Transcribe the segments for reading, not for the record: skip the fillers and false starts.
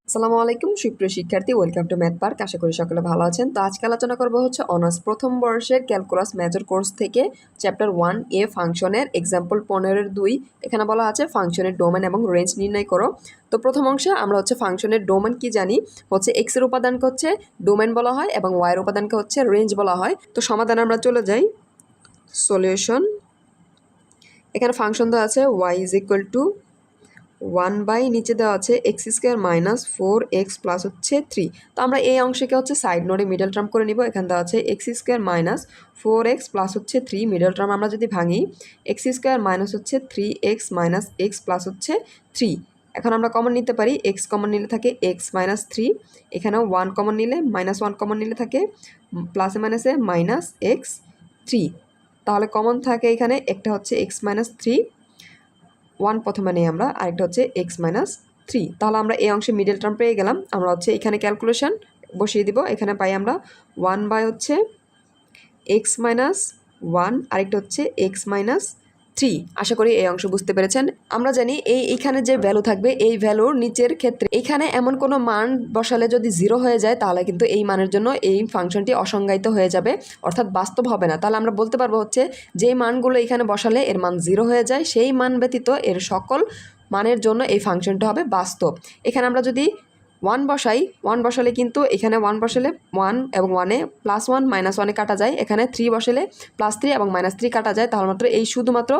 আসসালামু আলাইকুম সুপ্রিয় শিক্ষার্থী, ওয়েলকাম টু ম্যাথ পার্ক। আশা করি সকলে ভালো আছেন। তো আজকে আলোচনা করব হচ্ছে অনার্স প্রথম বর্ষের ক্যালকুলাস মেজর কোর্স থেকে চ্যাপ্টার 1A ফাংশনের এক্সাম্পল 15-2। এখানে বলা আছে ফাংশনের ডোমেন এবং রেঞ্জ নির্ণয় করো। তো প্রথম অংশে আমরা হচ্ছে ফাংশনের ডোমেন কি জানি, হচ্ছে এক্স এর উপাদানকে হচ্ছে ডোমেন বলা হয় এবং ওয়াই এর উপাদানকে হচ্ছে রেঞ্জ বলা হয়। তো সমাধানে আমরা চলে যাই। সলিউশন, এখানে ফাংশন দেওয়া আছে Y is equal to 1 by নিচে দেওয়া আছে x square minus 4x plus হচ্ছে 3। তো আমরা এই অংশকে হচ্ছে সাইড নোডে মিডল টার্ম করে নিব। এখানে দেওয়া আছে x square minus 4x plus হচ্ছে 3, মিডল টার্ম আমরা যদি ভাঙি এক্স স্কোয়ার মাইনাস হচ্ছে 3x মাইনাস এক্স প্লাস হচ্ছে 3। এখন আমরা কমন নিতে পারি, এক্স কমন নিলে থাকে এক্স মাইনাস 3, এখানেও 1 কমন নিলে মাইনাস 1 কমন নিলে থাকে প্লাসে মাইনাসে মাইনাস এক্স 3। তাহলে কমন থাকে এখানে একটা হচ্ছে এক্স মাইনাস 3, 1 প্রথমে নেই আমরা, আরেকটা হচ্ছে এক্স মাইনাস 3। তাহলে আমরা এই অংশে মিডল টার্ম পেয়ে গেলাম। আমরা হচ্ছে এখানে ক্যালকুলেশন বসিয়ে দিব। এখানে পাই আমরা 1 বাই হচ্ছে এক্স মাইনাস 1, আরেকটা হচ্ছে এক্স মাইনাস 3। আশা করি এই অংশ বুঝতে পেরেছেন। আমরা জানি এইখানে যে ভ্যালু থাকবে এই ভ্যালুর নিচের ক্ষেত্রে এখানে এমন কোনো মান বসালে যদি 0 হয়ে যায় তাহলে কিন্তু এই মানের জন্য এই ফাংশনটি অসংজ্ঞায়িত হয়ে যাবে, অর্থাৎ বাস্তব হবে না। তাহলে আমরা বলতে পারবো হচ্ছে যেই মানগুলো এখানে বসালে এর মান 0 হয়ে যায় সেই মান ব্যতীত এর সকল মানের জন্য এই ফাংশনটা হবে বাস্তব। এখানে আমরা যদি 1 বসাই, 1 বসালে কিন্তু এখানে 1 বসালে 1 এবং 1-এ প্লাস 1 মাইনাস 1-এ কাটা যায়, এখানে 3 বসালে প্লাস 3 এবং মাইনাস 3 কাটা যায়। তাহলে মাত্র এই শুধুমাত্র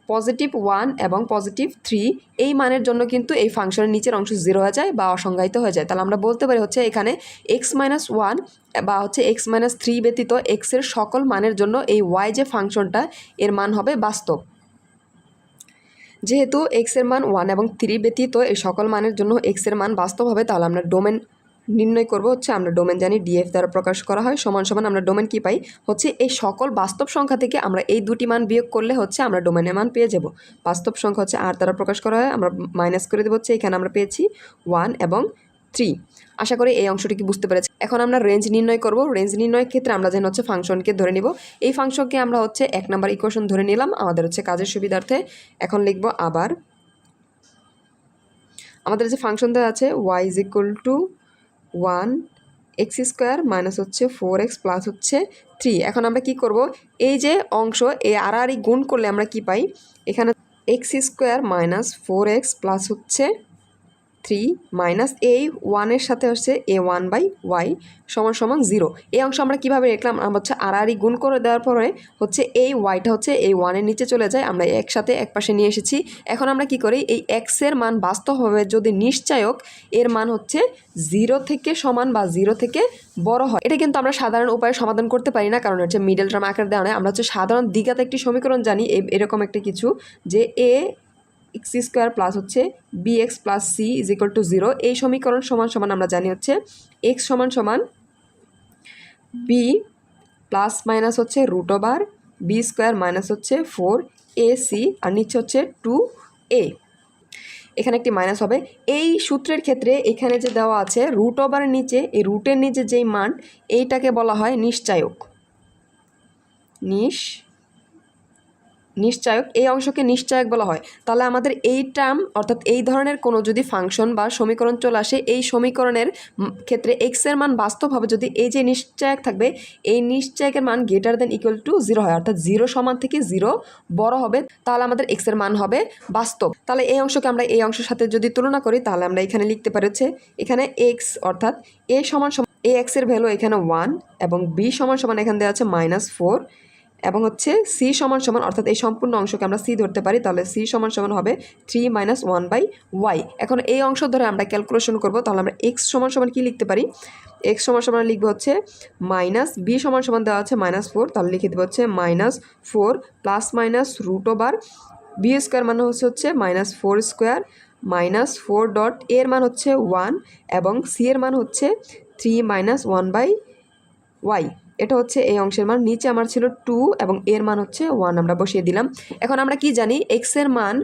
পজিটিভ 1 এবং পজিটিভ 3 এই মানের জন্য কিন্তু এই ফাংশনের নিচের অংশ 0 হয়ে যায় বা অসংজ্ঞায়িত হয়ে যায়। তাহলে আমরা বলতে পারি হচ্ছে এখানে এক্স মাইনাস 1 বা হচ্ছে এক্স মাইনাস 3 ব্যতীত এক্সের সকল মানের জন্য এই ওয়াই যে ফাংশনটা এর মান হবে বাস্তব। যেহেতু এক্সের মান 1 এবং 3 ব্যতীত এই সকল মানের জন্য এক্সের মান বাস্তব হবে, তাহলে আমরা ডোমেন নির্ণয় করব। হচ্ছে আমরা ডোমেন জানি ডিএফ দ্বারা প্রকাশ করা হয়, সমান সমান আমরা ডোমেন কি পাই হচ্ছে এই সকল বাস্তব সংখ্যা থেকে আমরা এই দুটি মান বিয়োগ করলে হচ্ছে আমরা ডোমেনের মান পেয়ে যাব। বাস্তব সংখ্যা হচ্ছে আর দ্বারা প্রকাশ করা হয়, আমরা মাইনাস করে দেবো হচ্ছে এখানে আমরা পেয়েছি 1 এবং 3। আশা করি এই অংশটি কি বুঝতে পেরেছি। এখন আমরা রেঞ্জ নির্ণয় করব। রেঞ্জ নির্ণয়ের ক্ষেত্রে আমরা যেন হচ্ছে ফাংশনকে ধরে নিব। এই ফাংশনকে আমরা হচ্ছে 1 নাম্বার ইকুয়েশন ধরে নিলাম আমাদের হচ্ছে কাজের সুবিধার্থে। এখন লিখব আবার আমাদের যে ফাংশন দেওয়া আছে y is equal to 1 x square minus হচ্ছে 4x প্লাস হচ্ছে 3। এখন আমরা কি করব, এই যে অংশ এ আর গুণ করলে আমরা কি পাই, এখানে x square minus 4x plus হচ্ছে 3 মাইনাস এই 1-এর সাথে হচ্ছে এ 1/y সমান সমান 0। এই অংশ আমরা কীভাবে লিখলাম, আমরা হচ্ছে আর গুণ করে দেওয়ার পরে হচ্ছে এই ওয়াইটা হচ্ছে এই 1-এর নিচে চলে যায়, আমরা একসাথে এক পাশে নিয়ে এসেছি। এখন আমরা কি করি, এই এক্সের মান বাস্তবভাবে যদি নিশ্চয়ক এর মান হচ্ছে 0 থেকে সমান বা 0 থেকে বড় হয়, এটা কিন্তু আমরা সাধারণ উপায়ে সমাধান করতে পারি না, কারণ হচ্ছে মিডল টার্ম আকার দেওয়া নয়। আমরা হচ্ছে সাধারণ দ্বিঘাত একটি সমীকরণ জানি এরকম একটা কিছু, যে এ এক্স স্কোয়ার প্লাস হচ্ছে B X plus C is equal to 0। এই সমীকরণ সমান সমান আমরা জানি হচ্ছে এক্স সমান সমান বি প্লাস মাইনাস হচ্ছে root over B square minus হচ্ছে 4ac আর নিচে হচ্ছে 2a। এখানে একটি মাইনাস হবে। এই সূত্রের ক্ষেত্রে এখানে যে দেওয়া আছে রুট ওভারের নিচে, এই রুটের নিচে যেই মান এইটাকে বলা হয় নিশ্চায়ক। নিশ্চয়ক, এই অংশকে নিশ্চয়ক বলা হয়। তাহলে আমাদের এই টার্ম অর্থাৎ এই ধরনের কোনো যদি ফাংশন বা সমীকরণ চলে আসে, এই সমীকরণের ক্ষেত্রে এক্সের মান বাস্তব হবে যদি এই যে নিশ্চয়ক থাকবে এই নিশ্চয়কের মান গ্রেটার দেন ইকুয়াল টু 0 হয়, অর্থাৎ 0 সমান থেকে 0 বড় হবে, তাহলে আমাদের এক্সের মান হবে বাস্তব। তাহলে এই অংশকে আমরা এই অংশের সাথে যদি তুলনা করি তাহলে আমরা এখানে লিখতে পারি হচ্ছে এখানে এক্স অর্থাৎ এ সমান সমান এ এক্সের ভ্যালু এখানে 1 এবং বি সমান সমান এখানে দেওয়া আছে -4 এবং হচ্ছে সি সমান সমান অর্থাৎ এই সম্পূর্ণ অংশকে আমরা সি ধরতে পারি, তাহলে সি সমান সমান হবে 3 - 1/y। এখন এই অংশ ধরে আমরা ক্যালকুলেশন করব, তাহলে আমরা এক্স সমান সমান কি লিখতে পারি, এক্স সমান সমান লিখবো হচ্ছে মাইনাস বি সমান সমান দেওয়া আছে -4, তাহলে লিখে দেবো হচ্ছে -4 plus minus root over B square মানে হচ্ছে -4 স্কোয়ার -4 ডট এর মান হচ্ছে 1 এবং সি এর মান হচ্ছে 3 - 1/y। এটা হচ্ছে এই অংশের মান। নিচে আমার ছিল 2 এবং এর মান হচ্ছে 1, আমরা বসিয়ে দিলাম। এখন আমরা কি জানি, এক্সের মান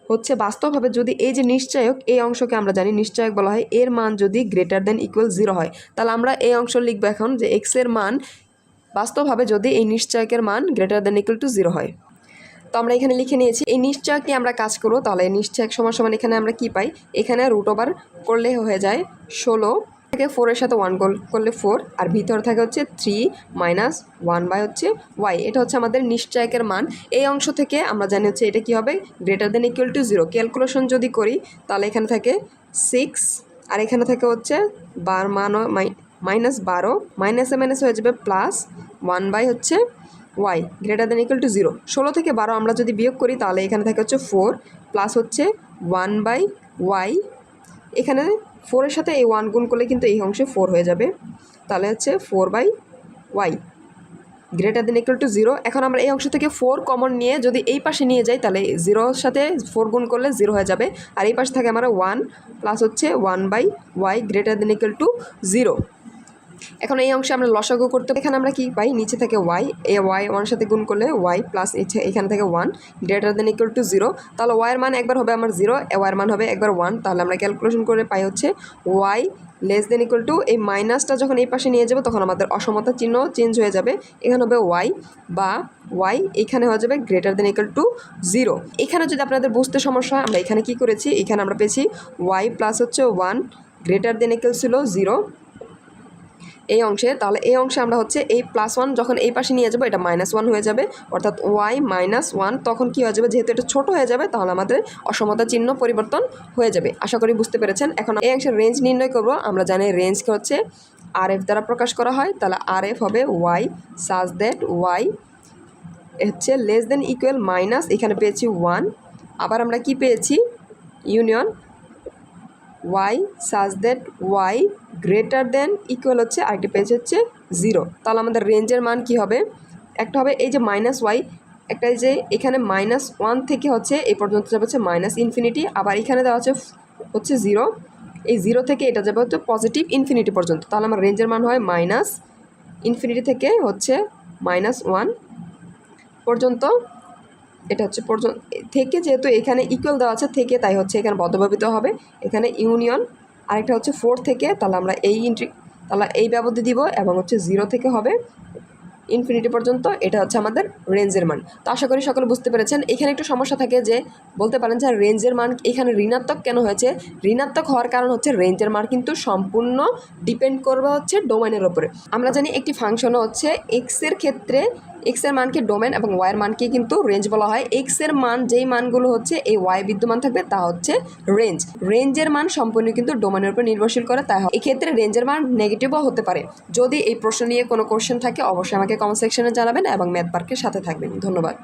হচ্ছে বাস্তবভাবে যদি এই যে নিশ্চয়ক এই অংশকে আমরা জানি নিশ্চয়ক বলা হয়, এর মান যদি গ্রেটার দেন ইকুয়াল 0 হয়, তাহলে আমরা এই অংশ লিখবো এখন যে এক্সের মান বাস্তবভাবে যদি এই নিশ্চয়কের মান গ্রেটার দেন ইকুয়াল টু 0 হয়। তো আমরা এখানে লিখে নিয়েছি। এই নিশ্চয়কে আমরা কাজ করবো, তাহলে এই নিশ্চয়ক সমান সমান এখানে আমরা কি পাই, এখানে রুট ওভার করলে হয়ে যায় 16 থেকে 4 এর সাথে 1 করলে 4, আর ভিতরে থাকে হচ্ছে 3 মাইনাস 1 বাই হচ্ছে y। এটা হচ্ছে আমাদের নিশ্চয়কের মান। এই অংশ থেকে আমরা জানি হচ্ছে এটা কি হবে, greater than equal to 0। Calculation যদি করি তাহলে এখানে থাকে 6, আর এখানে থাকে হচ্ছে -12, মাইনাসে মাইনাস হয়ে যাবে প্লাস 1 বাই হচ্ছে y greater than equal to 0। 16 থেকে 12 আমরা যদি বিয়োগ করি তাহলে এখানে থাকে হচ্ছে 4 প্লাস হচ্ছে 1 বাই y। এখানে 4 এর সাথে এই 1 গুণ করলে কিন্তু এই অংশে 4 হয়ে যাবে, তাহলে হচ্ছে 4 by y greater than equal to 0। এখন আমরা এই অংশ থেকে 4 কমন নিয়ে যদি এই পাশে নিয়ে যাই তাহলে 0-এর সাথে 4 গুণ করলে 0 হয়ে যাবে, আর এই পাশে থাকে আমার 1 প্লাস হচ্ছে 1 by y greater than equal to 0। এখন এই অংশে আমরা লসাগু করতে, এখানে আমরা কি পাই, নিচে থেকে y, এই y 1 সাথে গুণ করলে y প্লাস এখানে থেকে 1 গ্রেটার দেন ইকুয়াল টু 0। তাহলে y এর মান একবার হবে আমার 0, y এর মান হবে একবার 1। তাহলে আমরা ক্যালকুলেশন করে পাই হচ্ছে y less than equal two, এই মাইনাসটা যখন এই পাশে নিয়ে যাবো তখন আমাদের অসমতা চিহ্ন চেঞ্জ হয়ে যাবে, এখানে হবে y বা y এখানে হয়ে যাবে গ্রেটার দেন ইকুয়াল টু 0। এখানে যদি আপনাদের বুঝতে সমস্যা হয়, আমরা এখানে কি করেছি, এখানে আমরা পেয়েছি y প্লাস হচ্ছে 1 গ্রেটার দেন ইকুয়াল ছিল 0 এই অংশে। তাহলে এই অংশে আমরা হচ্ছে এই +1 যখন এই পাশে নিয়ে যাবো এটা -1 হয়ে যাবে, অর্থাৎ y -1 তখন কি হয়ে যাবে, যেহেতু এটা ছোট হয়ে যাবে তাহলে আমাদের অসমতা চিহ্ন পরিবর্তন হয়ে যাবে। আশা করি বুঝতে পেরেছেন। এখন এই অংশের রেঞ্জ নির্ণয় করব। আমরা জানি রেঞ্জকে হচ্ছে RF দ্বারা প্রকাশ করা হয়, তাহলে RF হবে y such that y হচ্ছে লেস দেন ইকুয়াল মাইনাস, এখানে পেয়েছি 1, আবার আমরা কি পেয়েছি union y such that y greater than equal হচ্ছে আরেকটি পেয়েছে হচ্ছে 0। তাহলে আমাদের রেঞ্জের মান কি হবে, একটা হবে এই যে -y, একটা যে এখানে -1 থেকে হচ্ছে এই পর্যন্ত যাবে হচ্ছে -ইনফিনিটি, আবার এখানে দেওয়া হচ্ছে 0, এই 0 থেকে এটা যাবে হচ্ছে পজিটিভ ইনফিনিটি পর্যন্ত। তাহলে আমার রেঞ্জের মান হয় -ইনফিনিটি থেকে হচ্ছে -1 পর্যন্ত। এটা হচ্ছে থেকে, যেহেতু এখানে ইকুয়াল দেওয়া আছে থেকে, তাই হচ্ছে এখানে বদ্ধভাবিত হবে, এখানে ইউনিয়ন। আরেকটা হচ্ছে 4 থেকে, তাহলে আমরা তাহলে এই ব্যবধি দিব, এবং হচ্ছে 0 থেকে হবে ইনফিনিটি পর্যন্ত। এটা হচ্ছে আমাদের রেঞ্জের মান। তো আশা করি সকলে বুঝতে পেরেছেন। এখানে একটু সমস্যা থাকে যে বলতে পারেন যে রেঞ্জের মান এখানে ঋণাত্মক কেন হয়েছে। ঋণাত্মক হওয়ার কারণ হচ্ছে রেঞ্জের মান কিন্তু সম্পূর্ণ ডিপেন্ড করবে হচ্ছে ডোমেনের ওপরে। আমরা জানি একটি ফাংশনও হচ্ছে এক্সের ক্ষেত্রে এক্সের মানকে ডোমেন এবং ওয়াইয়ের মানকে কিন্তু রেঞ্জ বলা হয়। এক্সের মান যেই মানগুলো হচ্ছে এই ওয়াই বিদ্যমান থাকবে তা হচ্ছে রেঞ্জ। রেঞ্জের মান সম্পূর্ণ কিন্তু ডোমেনের উপর নির্ভরশীল করে, তাই এক্ষেত্রে রেঞ্জের মান নেগেটিভও হতে পারে। যদি এই প্রশ্ন নিয়ে কোনো কোশ্চেন থাকে অবশ্যই আমাকে কমেন্ট সেকশনে জানাবেন এবং ম্যাথ পার্কের সাথে থাকবেন। ধন্যবাদ।